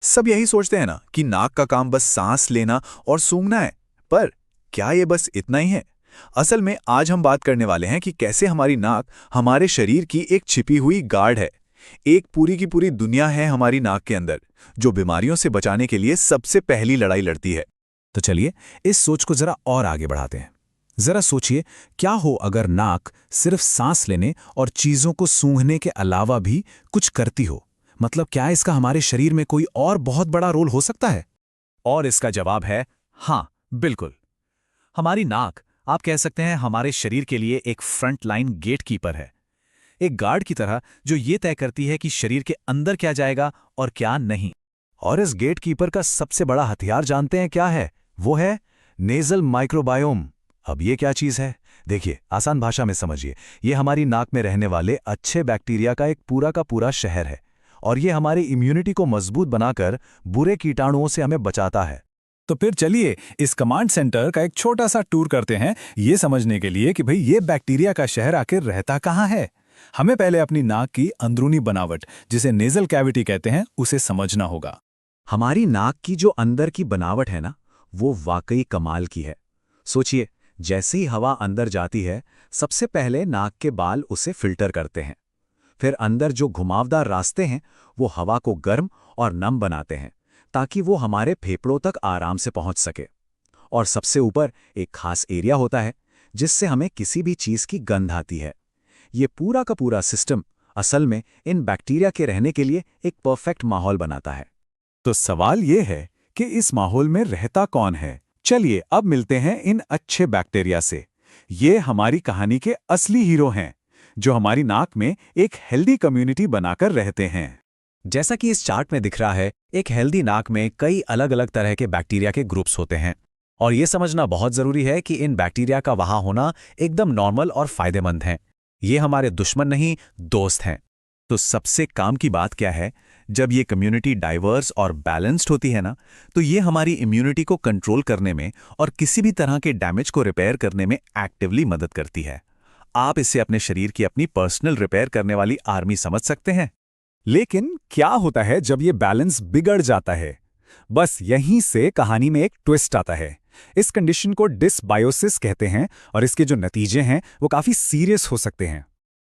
सब यही सोचते हैं ना कि नाक का काम बस सांस लेना और सूंघना है। पर क्या ये बस इतना ही है? असल में आज हम बात करने वाले हैं कि कैसे हमारी नाक हमारे शरीर की एक छिपी हुई गार्ड है। एक पूरी की पूरी दुनिया है हमारी नाक के अंदर, जो बीमारियों से बचाने के लिए सबसे पहली लड़ाई लड़ती है। तो चलिए इस सोच को जरा और आगे बढ़ाते हैं। जरा सोचिए, क्या हो अगर नाक सिर्फ सांस लेने और चीजों को सूंघने के अलावा भी कुछ करती हो? मतलब क्या इसका हमारे शरीर में कोई और बहुत बड़ा रोल हो सकता है? और इसका जवाब है हाँ, बिल्कुल। हमारी नाक, आप कह सकते हैं, हमारे शरीर के लिए एक फ्रंट लाइन गेट कीपर है। एक गार्ड की तरह जो ये तय करती है कि शरीर के अंदर क्या जाएगा और क्या नहीं। और इस गेट कीपर का सबसे बड़ा हथियार जानते हैं क्या है? वो है नेजल माइक्रोबायोम। अब ये क्या चीज है? देखिए, आसान भाषा में समझिए, ये हमारी नाक में रहने वाले अच्छे बैक्टीरिया का एक पूरा का पूरा शहर है, और ये हमारी इम्यूनिटी को मजबूत बनाकर बुरे कीटाणुओं से हमें बचाता है। तो फिर चलिए इस कमांड सेंटर का एक छोटा सा टूर करते हैं, ये समझने के लिए कि भाई ये बैक्टीरिया का शहर आखिर रहता कहाँ है। हमें पहले अपनी नाक की अंदरूनी बनावट, जिसे नेजल कैविटी कहते हैं, उसे समझना होगा। हमारी नाक की जो अंदर की बनावट है ना, वो वाकई कमाल की है। सोचिए, जैसे ही हवा अंदर जाती है, सबसे पहले नाक के बाल उसे फिल्टर करते हैं। फिर अंदर जो घुमावदार रास्ते हैं, वो हवा को गर्म और नम बनाते हैं, ताकि वो हमारे फेफड़ों तक आराम से पहुंच सके। और सबसे ऊपर एक खास एरिया होता है, जिससे हमें किसी भी चीज की गंध आती है। ये पूरा का पूरा सिस्टम असल में इन बैक्टीरिया के रहने के लिए एक परफेक्ट माहौल बनाता है। तो सवाल ये है कि इस माहौल में रहता कौन है? चलिए अब मिलते हैं इन अच्छे बैक्टीरिया से। ये हमारी कहानी के असली हीरो हैं, जो हमारी नाक में एक हेल्दी कम्युनिटी बनाकर रहते हैं। जैसा कि इस चार्ट में दिख रहा है, एक हेल्दी नाक में कई अलग अलग तरह के बैक्टीरिया के ग्रुप्स होते हैं। और ये समझना बहुत जरूरी है कि इन बैक्टीरिया का वहां होना एकदम नॉर्मल और फायदेमंद है। ये हमारे दुश्मन नहीं, दोस्त हैं। तो सबसे काम की बात क्या है? जब ये कम्युनिटी डाइवर्स और बैलेंस्ड होती है ना, तो ये हमारी इम्यूनिटी को कंट्रोल करने में और किसी भी तरह के डैमेज को रिपेयर करने में एक्टिवली मदद करती है। आप इसे अपने शरीर की अपनी पर्सनल रिपेयर करने वाली आर्मी समझ सकते हैं। लेकिन क्या होता है जब ये बैलेंस बिगड़ जाता है? बस यहीं से कहानी में एक ट्विस्ट आता है। इस कंडीशन को डिसबायोसिस कहते हैं, और इसके जो नतीजे हैं वो काफी सीरियस हो सकते हैं।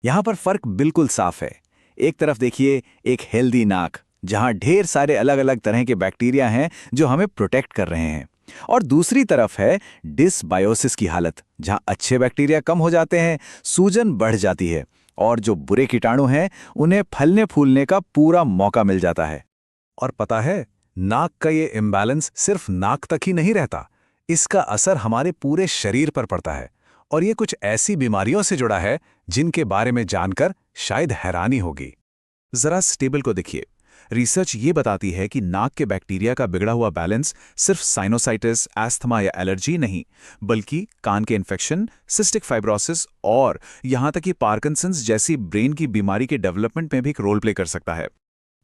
यहां पर फर्क बिल्कुल साफ है। एक तरफ देखिए एक हेल्दी नाक, जहां ढेर सारे अलग अलग तरह के बैक्टीरिया हैं जो हमें प्रोटेक्ट कर रहे हैं, और दूसरी तरफ है डिसबायोसिस की हालत, जहां अच्छे बैक्टीरिया कम हो जाते हैं, सूजन बढ़ जाती है, और जो बुरे कीटाणु हैं उन्हें फलने फूलने का पूरा मौका मिल जाता है। और पता है, नाक का ये इम्बैलेंस सिर्फ नाक तक ही नहीं रहता, इसका असर हमारे पूरे शरीर पर पड़ता है। और ये कुछ ऐसी बीमारियों से जुड़ा है जिनके बारे में जानकर शायद हैरानी होगी। जरा इस टेबल को देखिए। रिसर्च ये बताती है कि नाक के बैक्टीरिया का बिगड़ा हुआ बैलेंस सिर्फ साइनोसाइटिस, एस्थमा या एलर्जी नहीं, बल्कि कान के इन्फेक्शन, सिस्टिक फाइब्रोसिस और यहां तक कि पार्किंसंस जैसी ब्रेन की बीमारी के डेवलपमेंट में भी एक रोल प्ले कर सकता है।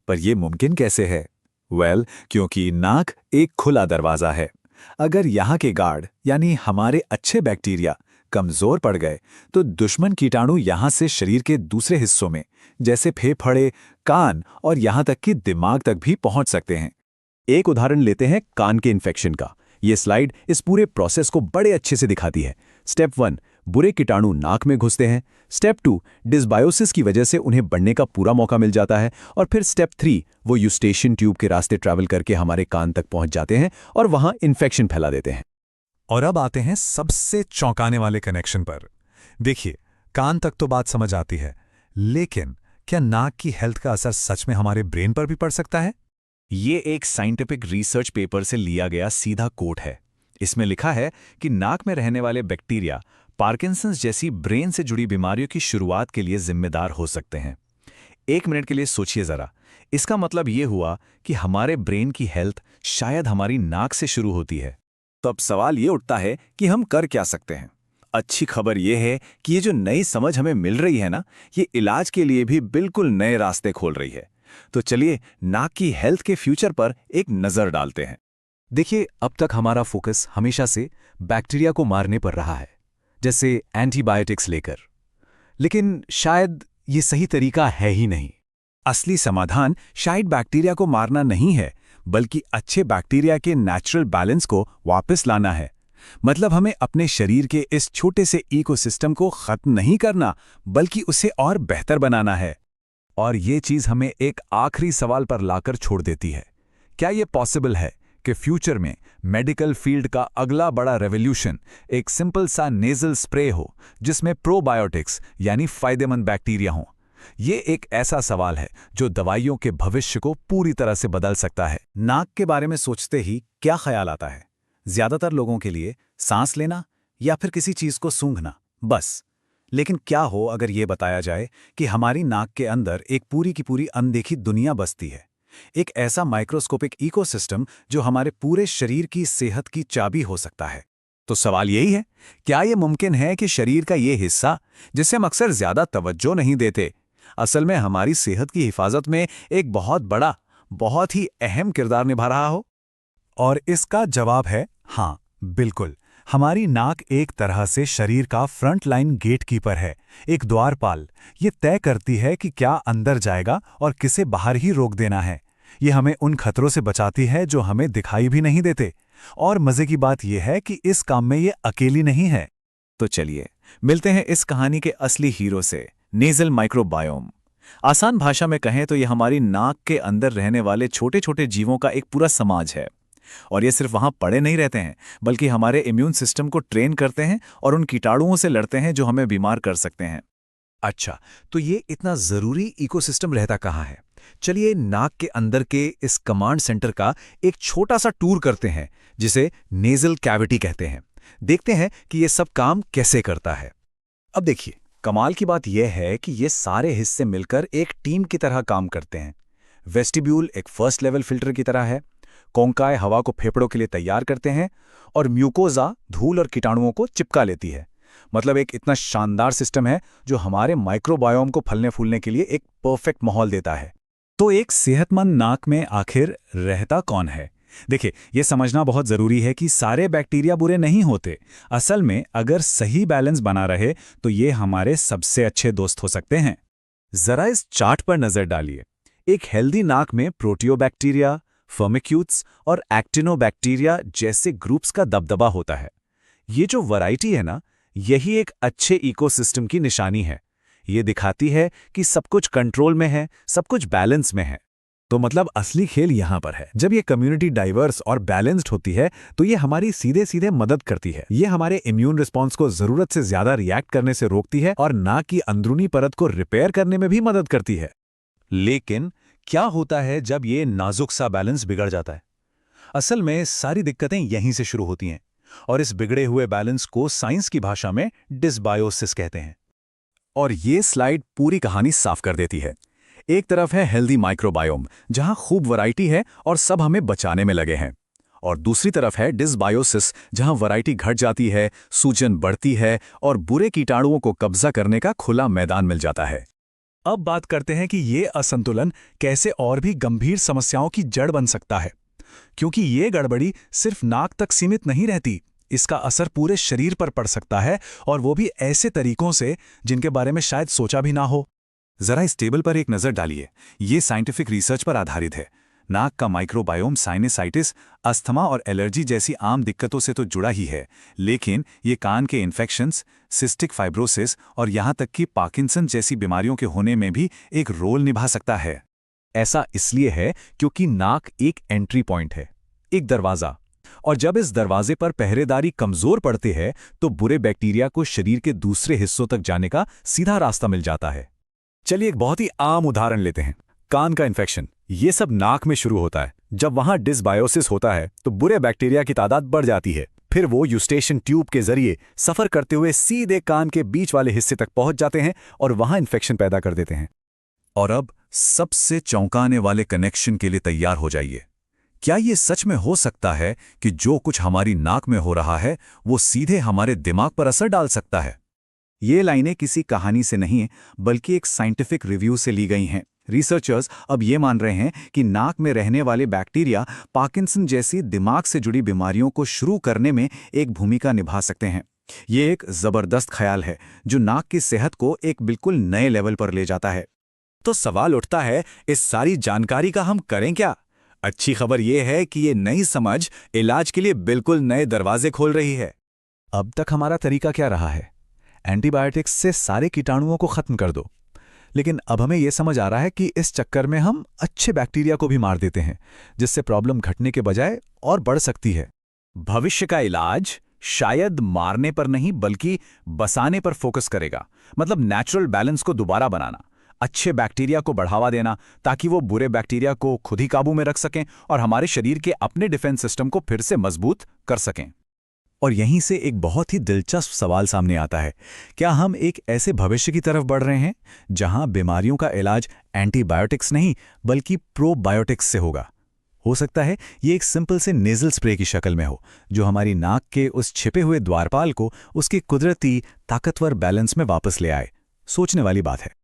पर यह मुमकिन कैसे है? क्योंकि नाक एक खुला दरवाजा है। अगर यहाँ के गार्ड यानी हमारे अच्छे बैक्टीरिया कमजोर पड़ गए, तो दुश्मन कीटाणु यहाँ से शरीर के दूसरे हिस्सों में, जैसे फेफड़े, कान और यहाँ तक कि दिमाग तक भी पहुंच सकते हैं। एक उदाहरण लेते हैं कान के इन्फेक्शन का। ये स्लाइड इस पूरे प्रोसेस को बड़े अच्छे से दिखाती है। स्टेप 1, बुरे कीटाणु नाक में घुसते हैं। स्टेप 2, डिसबायोसिस की वजह से उन्हें बढ़ने का पूरा मौका मिल जाता है। और फिर स्टेप 3, वो यूस्टेशियन ट्यूब के रास्ते ट्रैवल करके हमारे कान तक पहुंच जाते हैं और वहां इन्फेक्शन फैला देते हैं। और अब आते हैं सबसे चौंकाने वाले कनेक्शन पर। देखिए, कान तक तो बात समझ आती है, लेकिन क्या नाक की हेल्थ का असर सच में हमारे ब्रेन पर भी पड़ सकता है? ये एक साइंटिफिक रिसर्च पेपर से लिया गया सीधा कोट है। इसमें लिखा है कि नाक में रहने वाले बैक्टीरिया पार्किंसंस जैसी ब्रेन से जुड़ी बीमारियों की शुरुआत के लिए जिम्मेदार हो सकते हैं। 1 मिनट के लिए सोचिए जरा। इसका मतलब ये हुआ कि हमारे ब्रेन की हेल्थ शायद हमारी नाक से शुरू होती है। तो अब सवाल ये उठता है कि हम कर क्या सकते हैं? अच्छी खबर ये है कि ये जो नई समझ हमें मिल रही है ना, ये इलाज के लिए भी बिल्कुल नए रास्ते खोल रही है। तो चलिए नाक की हेल्थ के फ्यूचर पर एक नजर डालते हैं। देखिए, अब तक हमारा फोकस हमेशा से बैक्टीरिया को मारने पर रहा है, जैसे एंटीबायोटिक्स लेकर। लेकिन शायद ये सही तरीका है ही नहीं। असली समाधान शायद बैक्टीरिया को मारना नहीं है, बल्कि अच्छे बैक्टीरिया के नेचुरल बैलेंस को वापस लाना है। मतलब हमें अपने शरीर के इस छोटे से इकोसिस्टम को खत्म नहीं करना, बल्कि उसे और बेहतर बनाना है। और ये चीज हमें एक आखिरी सवाल पर लाकर छोड़ देती है। क्या ये पॉसिबल है कि फ्यूचर में मेडिकल फील्ड का अगला बड़ा रेवोल्यूशन एक सिंपल सा नेजल स्प्रे हो जिसमें प्रोबायोटिक्स यानी फायदेमंद बैक्टीरिया हों? ये एक ऐसा सवाल है जो दवाइयों के भविष्य को पूरी तरह से बदल सकता है। नाक के बारे में सोचते ही क्या ख्याल आता है? ज्यादातर लोगों के लिए सांस लेना या फिर किसी चीज को सूंघना, बस। लेकिन क्या हो अगर ये बताया जाए कि हमारी नाक के अंदर एक पूरी की पूरी अनदेखी दुनिया बसती है, एक ऐसा माइक्रोस्कोपिक इकोसिस्टम जो हमारे पूरे शरीर की सेहत की चाबी हो सकता है। तो सवाल यही है, क्या यह मुमकिन है कि शरीर का ये हिस्सा जिसे हम अक्सर ज्यादा तवज्जो नहीं देते, असल में हमारी सेहत की हिफाजत में एक बहुत बड़ा, बहुत ही अहम किरदार निभा रहा हो? और इसका जवाब है हाँ, बिल्कुल। हमारी नाक एक तरह से शरीर का फ्रंट लाइन गेटकीपर है, एक द्वारपाल। ये तय करती है कि क्या अंदर जाएगा और किसे बाहर ही रोक देना है। ये हमें उन खतरों से बचाती है जो हमें दिखाई भी नहीं देते। और मजे की बात यह है कि इस काम में ये अकेली नहीं है। तो चलिए मिलते हैं इस कहानी के असली हीरो से, नेजल माइक्रोबायोम। आसान भाषा में कहें तो ये हमारी नाक के अंदर रहने वाले छोटे छोटे जीवों का एक पूरा समाज है। और ये सिर्फ वहां पड़े नहीं रहते हैं, बल्कि हमारे इम्यून सिस्टम को ट्रेन करते हैं और उन कीटाणुओं से लड़ते हैं जो हमें बीमार कर सकते हैं। अच्छा, तो ये इतना जरूरी इकोसिस्टम रहता कहाँ है? चलिए नाक के अंदर के इस कमांड सेंटर का एक छोटा सा टूर करते हैं, जिसे नेजल कैविटी कहते हैं। देखते हैं कि ये सब काम कैसे करता है। अब देखिए, कमाल की बात यह है कि ये सारे हिस्से मिलकर एक टीम की तरह काम करते हैं। वेस्टिब्यूल एक फर्स्ट लेवल फिल्टर की तरह है, कोंकाय हवा को फेफड़ों के लिए तैयार करते हैं, और म्यूकोजा धूल और कीटाणुओं को चिपका लेती है। मतलब एक इतना शानदार सिस्टम है जो हमारे माइक्रोबायोम को फलने फूलने के लिए एक परफेक्ट माहौल देता है। तो एक सेहतमंद नाक में आखिर रहता कौन है? देखिए, यह समझना बहुत जरूरी है कि सारे बैक्टीरिया बुरे नहीं होते। असल में अगर सही बैलेंस बना रहे तो ये हमारे सबसे अच्छे दोस्त हो सकते हैं। जरा इस चार्ट पर नजर डालिए। एक हेल्दी नाक में प्रोटियोबैक्टीरिया, फर्मिक्यूट्स और एक्टिनोबैक्टीरिया जैसे ग्रुप्स का दबदबा होता है। ये जो वैरायटी है ना, यही एक अच्छे इकोसिस्टम की निशानी है। ये दिखाती है कि सब कुछ कंट्रोल में है, सब कुछ बैलेंस में है। तो मतलब असली खेल यहाँ पर है। जब ये कम्युनिटी डाइवर्स और बैलेंस्ड होती है तो ये हमारी सीधे सीधे मदद करती है। ये हमारे इम्यून रिस्पॉन्स को जरूरत से ज्यादा रिएक्ट करने से रोकती है और नाक की अंदरूनी परत को रिपेयर करने में भी मदद करती है। लेकिन क्या होता है जब ये नाजुक सा बैलेंस बिगड़ जाता है? असल में सारी दिक्कतें यहीं से शुरू होती हैं, और इस बिगड़े हुए बैलेंस को साइंस की भाषा में डिसबायोसिस कहते हैं। और ये स्लाइड पूरी कहानी साफ कर देती है। एक तरफ है हेल्दी माइक्रोबायोम, जहां खूब वैरायटी है और सब हमें बचाने में लगे हैं, और दूसरी तरफ है डिसबायोसिस, जहां वैरायटी घट जाती है, सूजन बढ़ती है और बुरे कीटाणुओं को कब्जा करने का खुला मैदान मिल जाता है। अब बात करते हैं कि ये असंतुलन कैसे और भी गंभीर समस्याओं की जड़ बन सकता है, क्योंकि ये गड़बड़ी सिर्फ नाक तक सीमित नहीं रहती। इसका असर पूरे शरीर पर पड़ सकता है, और वो भी ऐसे तरीकों से जिनके बारे में शायद सोचा भी ना हो। जरा इस टेबल पर एक नजर डालिए। ये साइंटिफिक रिसर्च पर आधारित है। नाक का माइक्रोबायोम साइनसाइटिस, अस्थमा और एलर्जी जैसी आम दिक्कतों से तो जुड़ा ही है, लेकिन ये कान के इन्फेक्शंस, सिस्टिक फाइब्रोसिस और यहाँ तक कि पार्किंसन जैसी बीमारियों के होने में भी एक रोल निभा सकता है। ऐसा इसलिए है क्योंकि नाक एक एंट्री पॉइंट है, एक दरवाज़ा, और जब इस दरवाजे पर पहरेदारी कमज़ोर पड़ती है तो बुरे बैक्टीरिया को शरीर के दूसरे हिस्सों तक जाने का सीधा रास्ता मिल जाता है। चलिए एक बहुत ही आम उदाहरण लेते हैं, कान का इन्फेक्शन। ये सब नाक में शुरू होता है। जब वहां डिसबायोसिस होता है तो बुरे बैक्टीरिया की तादाद बढ़ जाती है। फिर वो यूस्टेशन ट्यूब के जरिए सफर करते हुए सीधे कान के बीच वाले हिस्से तक पहुंच जाते हैं और वहां इन्फेक्शन पैदा कर देते हैं। और अब सबसे चौंकाने वाले कनेक्शन के लिए तैयार हो जाइए। क्या ये सच में हो सकता है कि जो कुछ हमारी नाक में हो रहा है वो सीधे हमारे दिमाग पर असर डाल सकता है? ये लाइनें किसी कहानी से नहीं बल्कि एक साइंटिफिक रिव्यू से ली गई हैं। रिसर्चर्स अब ये मान रहे हैं कि नाक में रहने वाले बैक्टीरिया पार्किंसन जैसी दिमाग से जुड़ी बीमारियों को शुरू करने में एक भूमिका निभा सकते हैं। ये एक जबरदस्त ख्याल है जो नाक की सेहत को एक बिल्कुल नए लेवल पर ले जाता है। तो सवाल उठता है, इस सारी जानकारी का हम करें क्या? अच्छी खबर यह है कि ये नई समझ इलाज के लिए बिल्कुल नए दरवाजे खोल रही है। अब तक हमारा तरीका क्या रहा है? एंटीबायोटिक्स से सारे कीटाणुओं को खत्म कर दो। लेकिन अब हमें यह समझ आ रहा है कि इस चक्कर में हम अच्छे बैक्टीरिया को भी मार देते हैं, जिससे प्रॉब्लम घटने के बजाय और बढ़ सकती है। भविष्य का इलाज शायद मारने पर नहीं बल्कि बसाने पर फोकस करेगा। मतलब नेचुरल बैलेंस को दोबारा बनाना, अच्छे बैक्टीरिया को बढ़ावा देना ताकि वो बुरे बैक्टीरिया को खुद ही काबू में रख सकें और हमारे शरीर के अपने डिफेंस सिस्टम को फिर से मजबूत कर सकें। और यहीं से एक बहुत ही दिलचस्प सवाल सामने आता है, क्या हम एक ऐसे भविष्य की तरफ बढ़ रहे हैं जहां बीमारियों का इलाज एंटीबायोटिक्स नहीं बल्कि प्रोबायोटिक्स से होगा? हो सकता है ये एक सिंपल से नेजल स्प्रे की शक्ल में हो, जो हमारी नाक के उस छिपे हुए द्वारपाल को उसके कुदरती ताकतवर बैलेंस में वापस ले आए। सोचने वाली बात है।